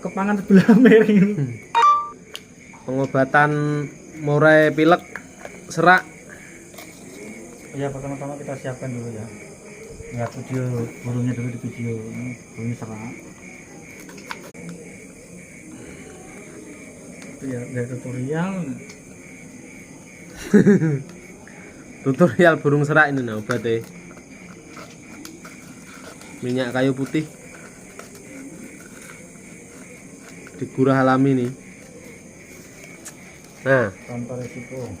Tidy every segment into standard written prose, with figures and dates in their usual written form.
kepangan sebelah miring. Pengobatan murai pilek serak. Ya pertama-tama kita siapkan dulu ya. Lihat video burungnya dulu di video ini, burungnya serak. Itu ya dari tutorial. Tutorial burung serak ini nah berarti. Minyak kayu putih digurah alami nih. Nah, Tanpa resiko.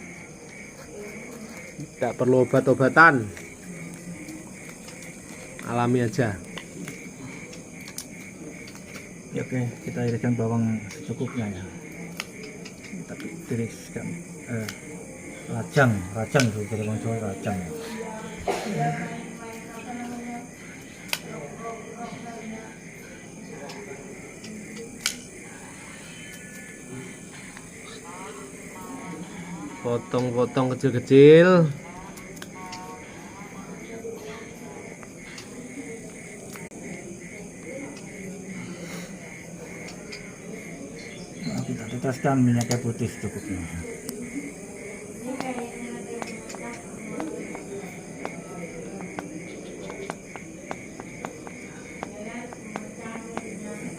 tidak perlu obat-obatan, alami aja. Ya, oke, kita iriskan bawang secukupnya ya. Tapi tiriskan rajang itu dari bawang Jawa rajang. Potong-potong kecil-kecil. Nah, kita teteskan minyak kayu putih secukupnya.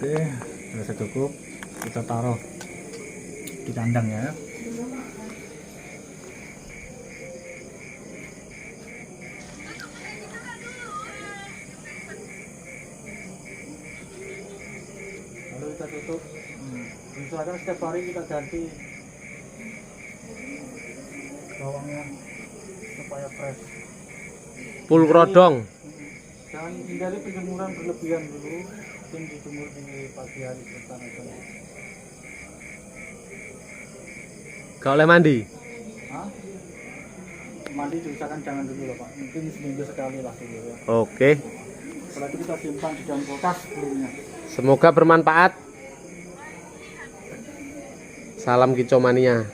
Oke, sudah cukup. Kita taruh di kandang ya. Lalu kita tutup. Misalkan setiap hari kita ganti bawangnya supaya fresh. Full krodong. Jangan hindari penjemuran berlebihan dulu. Mungkin dijemur di pagi hari sebentar aja. Gak oleh mandi. Hah? Mandi diusahakan jangan dulu loh Pak. Mungkin seminggu sekali lah dulu ya. Oke. Setelah itu kita simpan di dalam kulkas burungnya. Semoga bermanfaat. Salam kicomania.